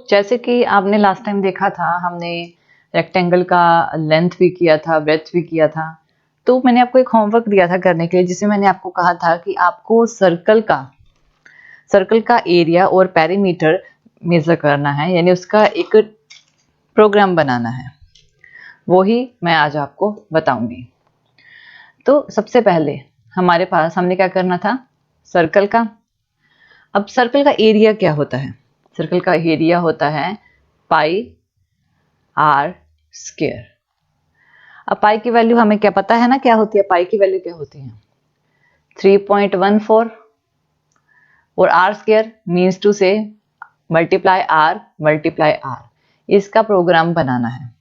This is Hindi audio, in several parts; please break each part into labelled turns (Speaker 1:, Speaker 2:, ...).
Speaker 1: जैसे कि आपने लास्ट टाइम देखा था, हमने रेक्टेंगल का लेंथ भी किया था, ब्रेड्थ भी किया था। तो मैंने आपको एक होमवर्क दिया था करने के लिए, जिसमें मैंने आपको कहा था कि आपको सर्कल का एरिया और पेरीमीटर मेजर करना है, यानी उसका एक प्रोग्राम बनाना है। वो ही मैं आज आपको बताऊंगी। तो सबसे पहले हमारे पास हमने क्या करना था, सर्कल का। अब सर्कल का एरिया क्या होता है? सर्कल का एरिया होता है पाई आर स्क्वायर। अब पाई की वैल्यू हमें क्या पता है ना, क्या होती है पाई की वैल्यू, क्या होती है 3.14। और आर स्क्वायर मीन्स टू से मल्टीप्लाई आर। इसका प्रोग्राम बनाना है।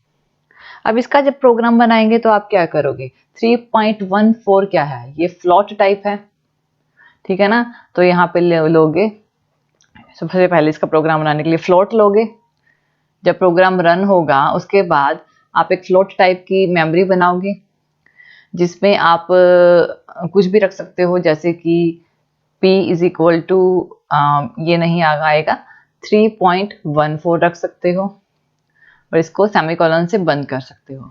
Speaker 1: अब इसका जब प्रोग्राम बनाएंगे तो आप क्या करोगे, 3.14 क्या है, ये फ्लोट टाइप है, ठीक है ना। तो यहाँ पे लोगे, सबसे पहले इसका प्रोग्राम बनाने के लिए फ्लोट लोगे। जब प्रोग्राम रन होगा उसके बाद आप एक फ्लोट टाइप की मेमोरी बनाओगे, जिसमें आप कुछ भी रख सकते हो, जैसे कि p इज इक्वल टू ये नहीं आएगा 3.14 रख सकते हो, और इसको सेमीकोलन से बंद कर सकते हो।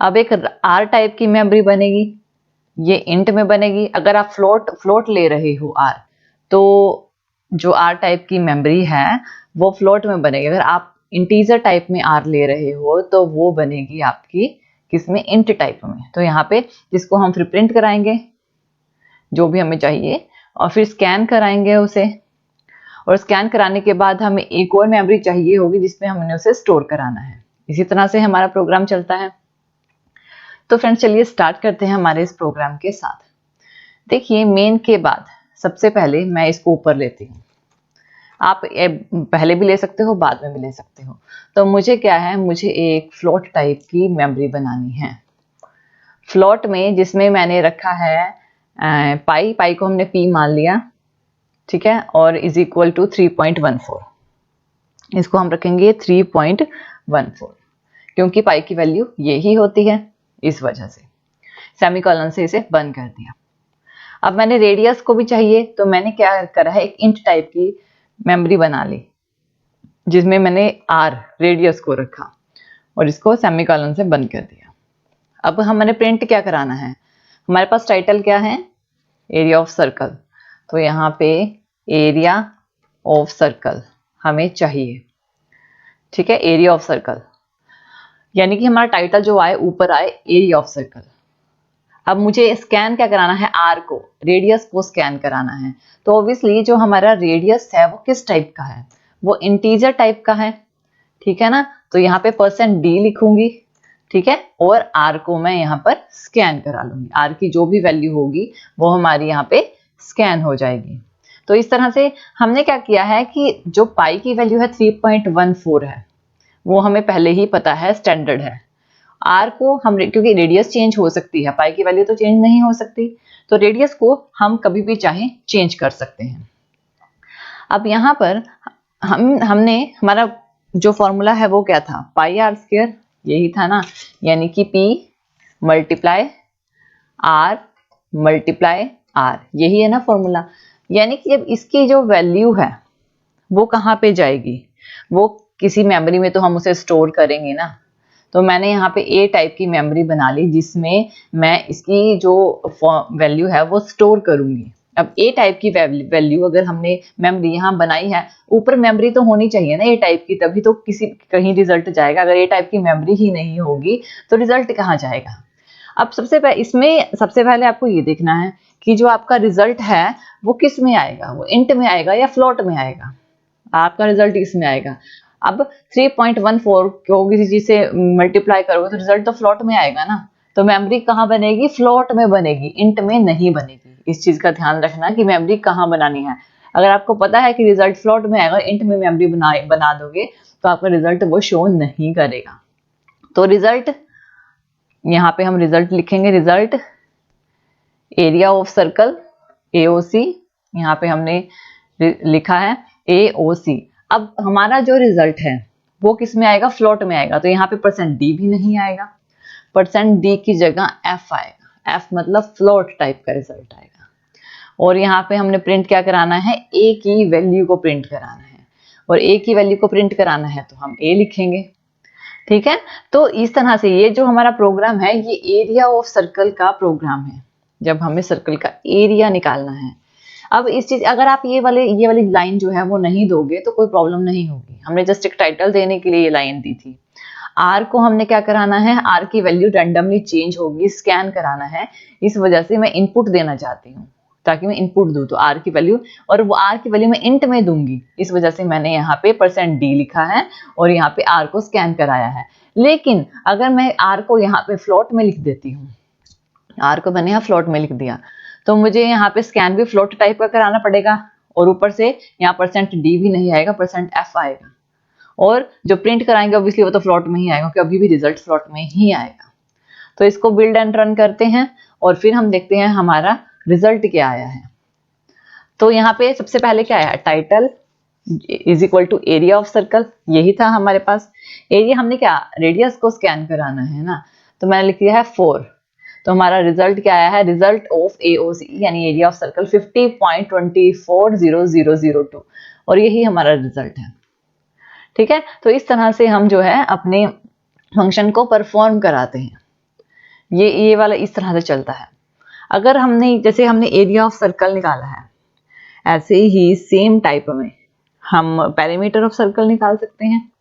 Speaker 1: अब एक आर टाइप की मेमोरी बनेगी, ये इंट में बनेगी। अगर आप फ्लोट ले रहे हो आर, तो जो आर टाइप की मेमोरी है वो फ्लोट में बनेगी। अगर आप इंटीजर टाइप में आर ले रहे हो तो वो बनेगी आपकी किसमें, इंट टाइप में। तो यहाँ पे जिसको हम फिर प्रिंट कराएंगे जो भी हमें चाहिए, और फिर स्कैन कराएंगे उसे, और स्कैन कराने के बाद हमें एक और मेमोरी चाहिए होगी जिसमें हमने उसे स्टोर कराना है। इसी तरह से हमारा प्रोग्राम चलता है। तो फ्रेंड्स चलिए स्टार्ट करते हैं हमारे इस प्रोग्राम के साथ। देखिए मेन के बाद सबसे पहले मैं इसको ऊपर लेती हूँ। आप पहले भी ले सकते हो, बाद में भी ले सकते हो। तो मुझे क्या है, मुझे एक फ्लोट टाइप की मेमोरी बनानी है। फ्लोट में जिसमें मैंने रखा है पाई को हमने p मान लिया, ठीक है, और इज इक्वल टू 3.14। इसको हम रखेंगे 3.14, क्योंकि पाई की वैल्यू यही होती है, इस वजह से सेमीकोलन से इसे बंद कर दिया। अब मैंने रेडियस को भी चाहिए, तो मैंने क्या करा है, एक इंट टाइप की मेमोरी बना ली, जिसमें मैंने आर रेडियस को रखा और इसको सेमीकोलन से बंद कर दिया। अब हमें प्रिंट क्या कराना है, हमारे पास टाइटल क्या है, एरिया ऑफ सर्कल। तो यहाँ पे एरिया ऑफ सर्कल हमें चाहिए, ठीक है, एरिया ऑफ सर्कल, यानी कि हमारा टाइटल जो आए ऊपर आए एरिया ऑफ सर्कल। अब मुझे स्कैन क्या कराना है, आर को, रेडियस को स्कैन कराना है। तो ऑब्वियसली जो हमारा रेडियस है वो किस टाइप का है, वो इंटीजर टाइप का है, ठीक है ना। तो यहाँ पे %d लिखूंगी, ठीक है, और आर को मैं यहाँ पर स्कैन करा लूंगी। आर की जो भी वैल्यू होगी वो हमारी यहाँ पे स्कैन हो जाएगी। तो इस तरह से हमने क्या किया है कि जो पाई की वैल्यू है 3.14 है, वो हमें पहले ही पता है, स्टैंडर्ड है। आर को हम, क्योंकि रेडियस चेंज हो सकती है, पाई की वैल्यू तो चेंज नहीं हो सकती, तो रेडियस को हम कभी भी चाहें चेंज कर सकते हैं। अब यहाँ पर हमने हमारा जो फॉर्मूला है वो क्या था, पाई आर स्क्वायर, यही था ना, यानी कि p मल्टीप्लाई आर, यही है ना फॉर्मूला। यानी कि जब इसकी जो वैल्यू है वो कहाँ पे जाएगी, वो किसी मेमोरी में तो हम उसे स्टोर करेंगे ना। तो मैंने यहाँ पे ए टाइप की मेमोरी बना ली, जिसमें मैं इसकी जो वैल्यू है वो स्टोर करूंगी। अब ए टाइप की वैल्यू अगर हमने मेमोरी यहाँ बनाई है, ऊपर मेमोरी तो होनी चाहिए ना ए टाइप की, तभी तो कहीं रिजल्ट जाएगा। अगर ए टाइप की मेमोरी ही नहीं होगी तो रिजल्ट कहाँ जाएगा। अब इसमें सबसे पहले आपको ये देखना है कि जो आपका रिजल्ट है वो किस में आएगा, वो इंट में आएगा या फ्लोट में आएगा। आपका रिजल्ट इसमें आएगा। अब 3.14 को किसी चीज से मल्टीप्लाई करोगे तो रिजल्ट तो फ्लोट में आएगा ना। तो मेमोरी कहाँ बनेगी, फ्लोट में बनेगी, इंट में नहीं बनेगी। इस चीज का ध्यान रखना कि मेमोरी कहाँ बनानी है। अगर आपको पता है कि रिजल्ट फ्लोट में आएगा, इंट में मेमोरी बना दोगे तो आपका रिजल्ट वो शो नहीं करेगा। तो रिजल्ट, यहाँ पे हम रिजल्ट लिखेंगे, result area of circle AOC, यहाँ पे हमने लिखा है AOC। अब हमारा जो रिजल्ट है वो किस में आएगा, फ्लोट में आएगा। तो यहाँ पे %d भी नहीं आएगा, %d की जगह f आएगा। f मतलब फ्लोट टाइप का रिजल्ट आएगा। और यहाँ पे हमने प्रिंट क्या कराना है, a की वैल्यू को प्रिंट कराना है। और a की वैल्यू को प्रिंट कराना है तो हम a लिखेंगे। ठीक है, तो इस तरह से ये जो हमारा प्रोग्राम है ये एरिया ऑफ सर्कल का प्रोग्राम है, जब हमें सर्कल का एरिया निकालना है। अब इस चीज अगर आप ये वाली लाइन जो है वो नहीं दोगे तो कोई प्रॉब्लम नहीं होगी। हमने जस्ट एक टाइटल देने के लिए ये लाइन दी थी। आर को हमने क्या कराना है, आर की वैल्यू रैंडमली चेंज होगी, स्कैन कराना है, इस वजह से मैं इनपुट देना चाहती हूँ ताकि मैं इनपुट दूं तो आर की वैल्यू, और वो आर की वैल्यू मैं इंट में दूंगी, इस वजह से मैंने यहाँ पे %d लिखा है और यहाँ पे आर को स्कैन कराया है। लेकिन अगर मैं आर को यहाँ पे फ्लोट में लिख देती हूँ, आर को मैंने यहाँ फ्लोट में लिख दिया, तो मुझे यहाँ पे स्कैन भी फ्लोट टाइप का कराना पड़ेगा और ऊपर से यहाँ %d भी नहीं आएगा, %f आएगा, और जो प्रिंट कराएंगे ऑब्वियसली वो तो फ्लोट में ही आएगा क्योंकि अभी भी रिजल्ट फ्लोट में ही आएगा। तो इसको बिल्ड एंड रन करते हैं और फिर हम देखते हैं हमारा रिजल्ट क्या आया है। तो यहाँ पे सबसे पहले क्या आया, title is equal to area of circle, यही था हमारे पास। एरिया हमने क्या, रेडियस को स्कैन कराना है ना, तो मैंने लिख दिया है 4। तो हमारा रिजल्ट क्या आया है, रिजल्ट ऑफ AOC यानी एरिया ऑफ सर्कल 50.240002, और यही हमारा रिजल्ट है। ठीक है, तो इस तरह से हम जो है अपने फंक्शन को परफॉर्म कराते हैं। ये वाला इस तरह से चलता है। अगर हमने जैसे हमने एरिया ऑफ सर्कल निकाला है, ऐसे ही सेम टाइप में हम पेरीमीटर ऑफ सर्कल निकाल सकते हैं।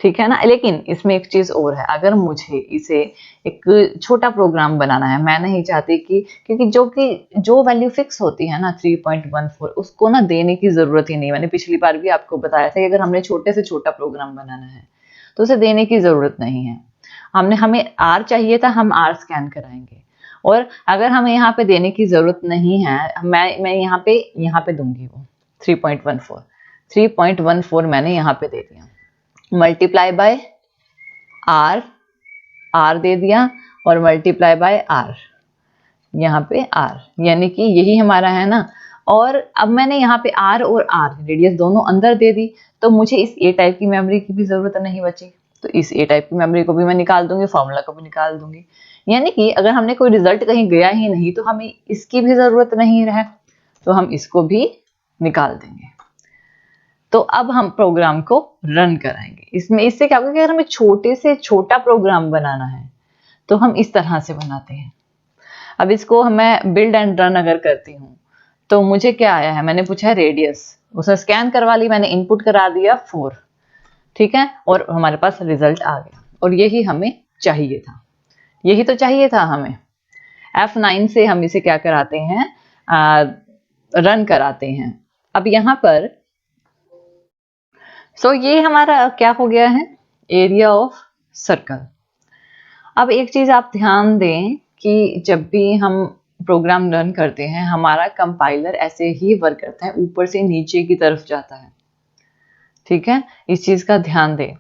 Speaker 1: ठीक है ना, लेकिन इसमें एक चीज और है, अगर मुझे इसे एक छोटा प्रोग्राम बनाना है, मैं नहीं चाहती कि क्योंकि जो वैल्यू फिक्स होती है ना 3.14 उसको ना देने की जरूरत ही नहीं। मैंने पिछली बार भी आपको बताया था कि अगर हमने छोटे से छोटा प्रोग्राम बनाना है तो उसे देने की जरूरत नहीं है। हमें R चाहिए था, हम R स्कैन कराएंगे, और अगर हमें यहाँ पे देने की जरूरत नहीं है, मैं यहाँ पे दूंगी वो 3.14 मैंने यहाँ पे दे दिया, मल्टीप्लाई बाय R दे दिया और मल्टीप्लाई बाय R, यहाँ पे R, यानी कि यही हमारा है ना। और अब मैंने यहाँ पे R और R रेडियस दोनों अंदर दे दी, तो मुझे इस A टाइप की मेमोरी की भी जरूरत नहीं बची, तो इस A टाइप की मेमोरी को भी मैं निकाल दूंगी, फॉर्मूला को भी निकाल दूंगी। यानी कि अगर हमने कोई रिजल्ट कहीं गया ही नहीं तो हमें इसकी भी जरूरत नहीं रहे, तो हम इसको भी निकाल देंगे। तो अब हम प्रोग्राम को रन कराएंगे। इससे क्या होगा कि अगर हमें छोटे से छोटा प्रोग्राम बनाना है तो हम इस तरह से बनाते हैं। अब इसको मैं बिल्ड एंड रन अगर करती हूँ तो मुझे क्या आया है, मैंने पूछा है रेडियस, उसे स्कैन करवा ली, मैंने इनपुट करा दिया 4। ठीक है, और हमारे पास रिजल्ट आ गया, और यही हमें चाहिए था, यही तो चाहिए था हमें। F9 से हम इसे क्या कराते हैं, रन कराते हैं। अब यहाँ पर ये हमारा क्या हो गया है, एरिया ऑफ सर्कल। अब एक चीज आप ध्यान दें कि जब भी हम प्रोग्राम रन करते हैं हमारा कंपाइलर ऐसे ही वर्क करता है, ऊपर से नीचे की तरफ जाता है। ठीक है, इस चीज का ध्यान दें।